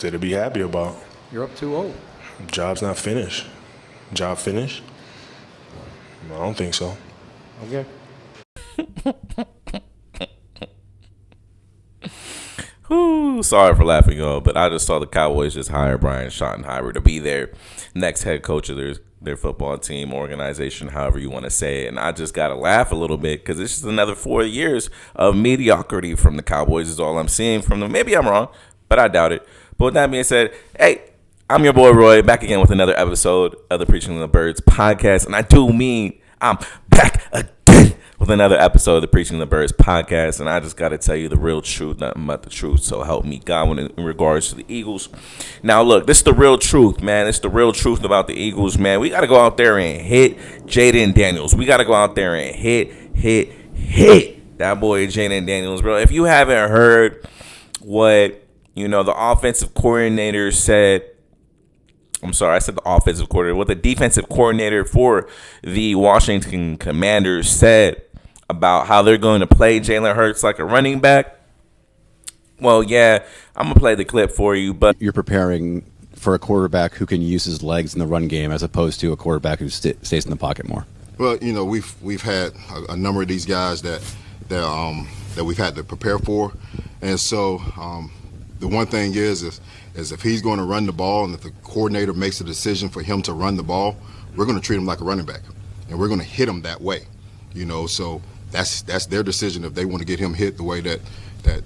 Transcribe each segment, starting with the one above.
Something to be happy about. You're up 2-0. Job's not finished. Job finished? I don't think so. Okay. Whew, sorry for laughing, y'all, but I just saw the Cowboys just hire Brian Schottenheimer to be their next head coach of their football team, organization, however you want to say it. And I just got to laugh a little bit because it's just another 4 years of mediocrity from the Cowboys is all I'm seeing from them. Maybe I'm wrong, but I doubt it. But with that being said, hey, I'm your boy Roy, back again with another episode of the Preaching to the Birds podcast. And I do mean I'm back again with another episode of the Preaching to the Birds podcast. And I just got to tell you the real truth, nothing but the truth. So help me God in regards to the Eagles. Now, look, this is the real truth, man. It's the real truth about the Eagles, man. We got to go out there and hit Jayden Daniels. We got to go out there and hit that boy Jayden Daniels, bro. If you haven't heard what, the offensive coordinator said, I'm sorry, I said the offensive coordinator. What the defensive coordinator for the Washington Commanders said about how they're going to play Jalen Hurts like a running back. Well, yeah, I'm going to play the clip for you, but you're preparing for a quarterback who can use his legs in the run game as opposed to a quarterback who stays in the pocket more. Well, we've had a number of these guys that we've had to prepare for, and so the one thing is if he's going to run the ball and if the coordinator makes a decision for him to run the ball, we're going to treat him like a running back, and we're going to hit him that way. So that's their decision if they want to get him hit the way that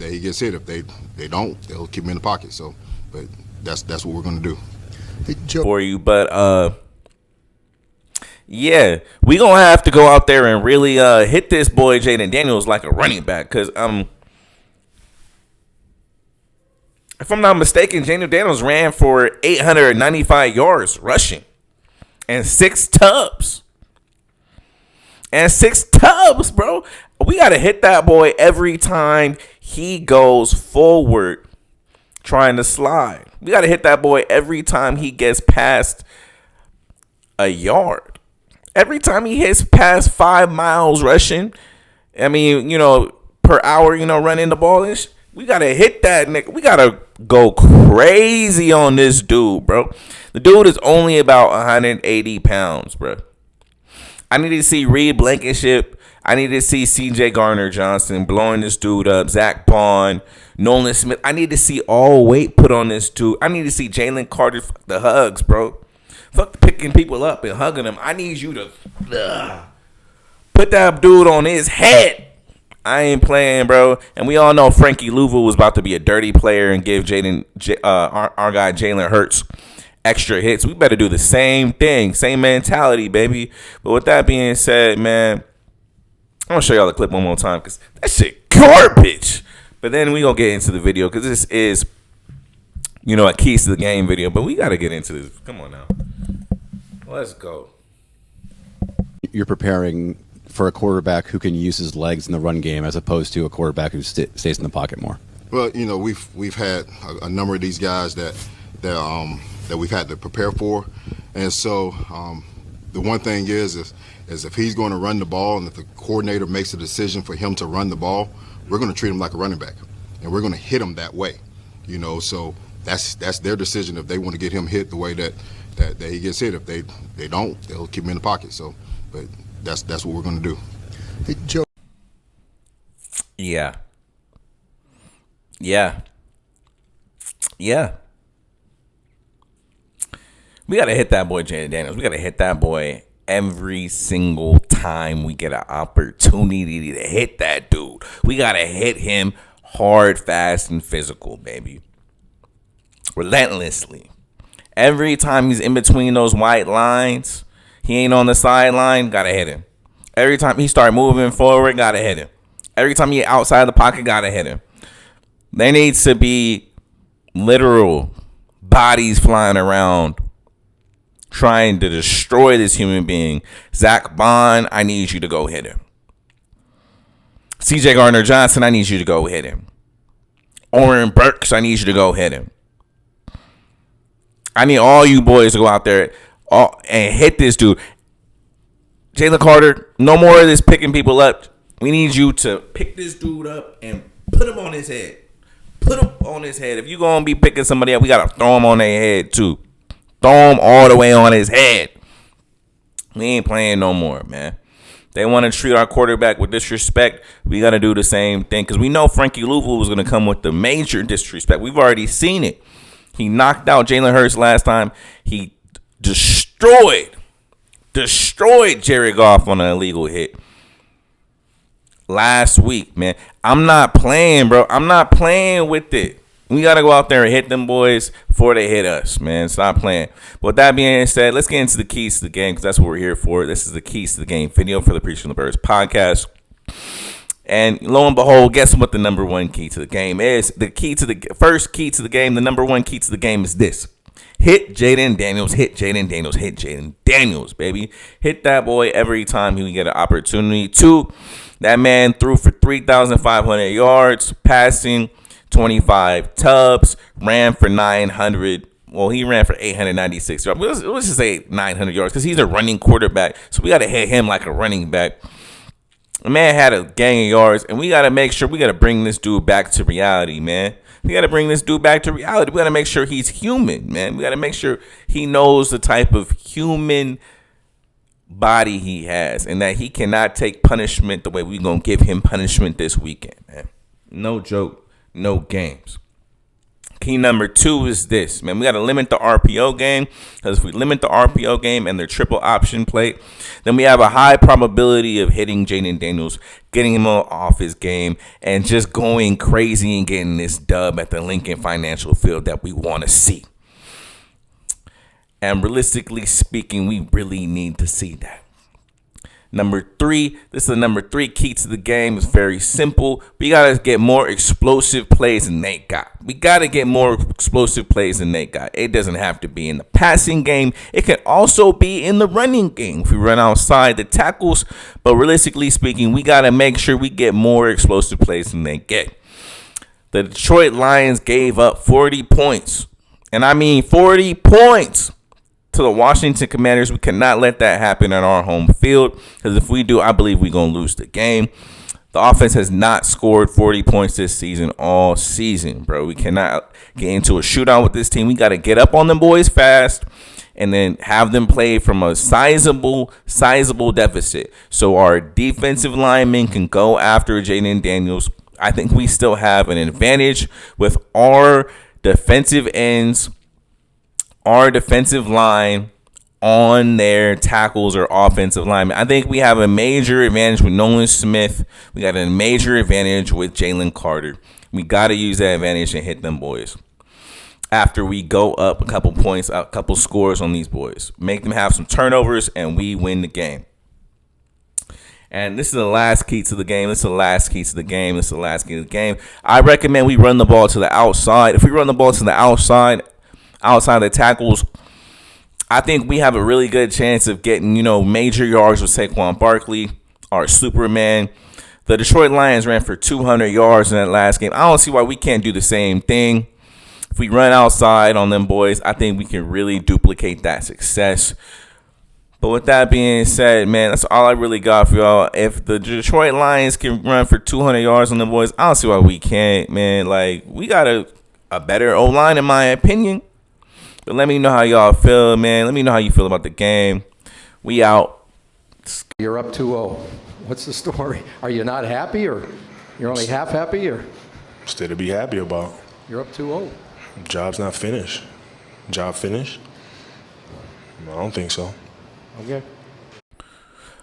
he gets hit. If they don't, they'll keep him in the pocket. So, but that's what we're going to do. Hey, Joe. For you, but yeah, we gonna have to go out there and really hit this boy Jayden Daniels like a running back, because if I'm not mistaken, Jayden Daniels ran for 895 yards rushing and 6 tubs. And 6 tubs, bro. We got to hit that boy every time he goes forward trying to slide. We got to hit that boy every time he gets past a yard. Every time he hits past 5 miles rushing, per hour, running the ball and we got to hit that nigga. We got to go crazy on this dude, bro. The dude is only about 180 pounds, bro. I need to see Reed Blankenship. I need to see C.J. Gardner-Johnson blowing this dude up. Zach Bond, Nolan Smith. I need to see all weight put on this dude. I need to see Jalen Carter. Fuck the hugs, bro. Fuck picking people up and hugging them. I need you to put that dude on his head. I ain't playing, bro. And we all know Frankie Louisville was about to be a dirty player and give our guy Jalen Hurts extra hits. We better do the same thing, same mentality, baby. But with that being said, man, I'm gonna show y'all the clip one more time because that shit garbage. But then we gonna get into the video because this is, a keys to the game video. But we gotta get into this. Come on now, let's go. You're preparing for a quarterback who can use his legs in the run game as opposed to a quarterback who stays in the pocket more. Well, we've had a number of these guys that we've had to prepare for, and so the one thing is if he's going to run the ball and if the coordinator makes a decision for him to run the ball, we're going to treat him like a running back, and we're going to hit him that way. So that's their decision if they want to get him hit the way that he gets hit. If they don't, they'll keep him in the pocket. So, but that's what we're going to do. Hey, Joe. Yeah. We got to hit that boy Jayden Daniels. We got to hit that boy every single time we get an opportunity to hit that dude. We got to hit him hard, fast, and physical, baby. Relentlessly. Every time he's in between those white lines, he ain't on the sideline, got to hit him. Every time he start moving forward, got to hit him. Every time he outside the pocket, got to hit him. There needs to be literal bodies flying around trying to destroy this human being. Zach Bond, I need you to go hit him. C.J. Gardner-Johnson, I need you to go hit him. Oren Burks, I need you to go hit him. I need all you boys to go out there and hit this dude. Jalen Carter, no more of this picking people up. We need you to pick this dude up and put him on his head. put him on his head. If you going to be picking somebody up, we got to throw him on their head too. Throw him all the way on his head. We ain't playing no more, man. They want to treat our quarterback with disrespect. We got to do the same thing because we know Frankie Louisville was going to come with the major disrespect. We've already seen it. He knocked out Jalen Hurts last time. He destroyed Jared Goff on an illegal hit last week, man. I'm not playing, bro. I'm not playing with it. We got to go out there and hit them boys before they hit us, man. Stop playing. But with that being said, let's get into the keys to the game because that's what we're here for. This is the keys to the game video for the Preaching the Birds podcast. And lo and behold, guess what the number one key to the game is? The first key to the game, the number one key to the game is this. Hit Jayden Daniels, hit Jayden Daniels, hit Jayden Daniels, baby. Hit that boy every time he get an opportunity to. That man threw for 3,500 yards, passing 25 tubs, ran for 900. Well, he ran for 896 yards. Let's just say 900 yards because he's a running quarterback. So we got to hit him like a running back. The man had a gang of yards, and we got to make sure we got to bring this dude back to reality, man. We got to bring this dude back to reality. We got to make sure he's human, man. We got to make sure he knows the type of human body he has and that he cannot take punishment the way we're going to give him punishment this weekend, man. No joke. No games. Key number 2 is this, man. We got to limit the RPO game because if we limit the RPO game and their triple option play, then we have a high probability of hitting Jayden Daniels, getting him off his game, and just going crazy and getting this dub at the Lincoln Financial Field that we want to see. And realistically speaking, we really need to see that. Number 3, this is the number 3 key to the game. It's very simple. We got to get more explosive plays than they got. We got to get more explosive plays than they got. It doesn't have to be in the passing game. It can also be in the running game if we run outside the tackles. But realistically speaking, we got to make sure we get more explosive plays than they get. The Detroit Lions gave up 40 points. And I mean 40 points. To the Washington Commanders. We cannot let that happen on our home field because if we do, I believe we're going to lose the game. The offense has not scored 40 points this season all season, bro. We cannot get into a shootout with this team. We got to get up on them boys fast and then have them play from a sizable deficit so our defensive linemen can go after Jayden Daniels. I think we still have an advantage with our defensive ends, our defensive line on their tackles or offensive linemen. I think we have a major advantage with Nolan Smith. We got a major advantage with Jalen Carter. We got to use that advantage and hit them boys. After we go up a couple points, a couple scores on these boys. Make them have some turnovers and we win the game. And this is the last key to the game. I recommend we run the ball to the outside. If we run the ball to the outside the tackles, I think we have a really good chance of getting, major yards with Saquon Barkley, our Superman. The Detroit Lions ran for 200 yards in that last game. I don't see why we can't do the same thing. If we run outside on them boys, I think we can really duplicate that success. But with that being said, man, that's all I really got for y'all. If the Detroit Lions can run for 200 yards on them boys, I don't see why we can't, man. Like, we got a better O-line in my opinion. But let me know how y'all feel, man. Let me know how you feel about the game. We out. You're up 2-0. What's the story? Are you not happy or you're only half happy or? Still to be happy about. You're up 2-0. Job's not finished. Job finished? I don't think so. Okay.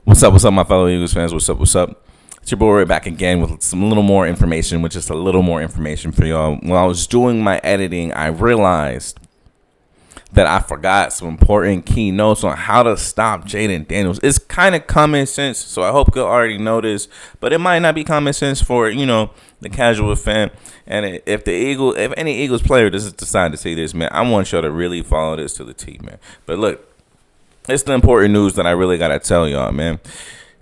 What's up, my fellow Eagles fans? What's up? It's your boy right back again with some little more information, with just a little more information for y'all. When I was doing my editing, I realized that I forgot some important key notes on how to stop Jayden Daniels. It's kind of common sense, so I hope you already know this, but it might not be common sense for, the casual fan. And if any Eagles player does decide to say this, man, I want y'all to really follow this to the T, man. But look, it's the important news that I really got to tell y'all, man.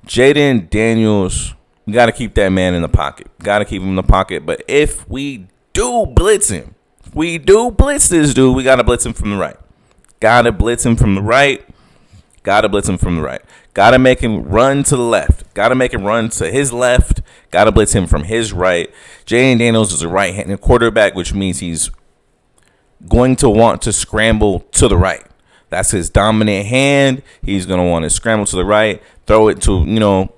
Jayden Daniels, we got to keep that man in the pocket. Got to keep him in the pocket. But if we do blitz him, this dude, we got to blitz him from the right. Got to blitz him from the right. Got to make him run to the left. Got to make him run to his left. Got to blitz him from his right. Jayden Daniels is a right-handed quarterback, which means he's going to want to scramble to the right. That's his dominant hand. He's going to want to scramble to the right, throw it to,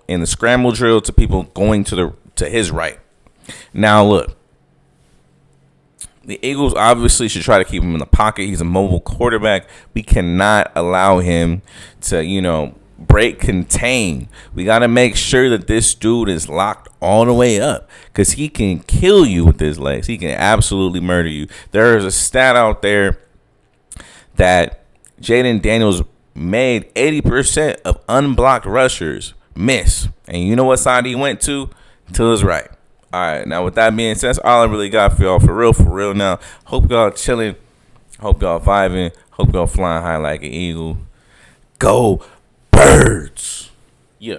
in the scramble drill to people going to his right. Now, look, the Eagles obviously should try to keep him in the pocket. He's a mobile quarterback. We cannot allow him to, break contain. We got to make sure that this dude is locked all the way up because he can kill you with his legs. He can absolutely murder you. There is a stat out there that Jayden Daniels made 80% of unblocked rushers miss. And you know what side he went to? To his right. All right, now with that being said, that's all I really got for y'all. For real now. Hope y'all chilling. Hope y'all vibing. Hope y'all flying high like an eagle. Go Birds. Yeah.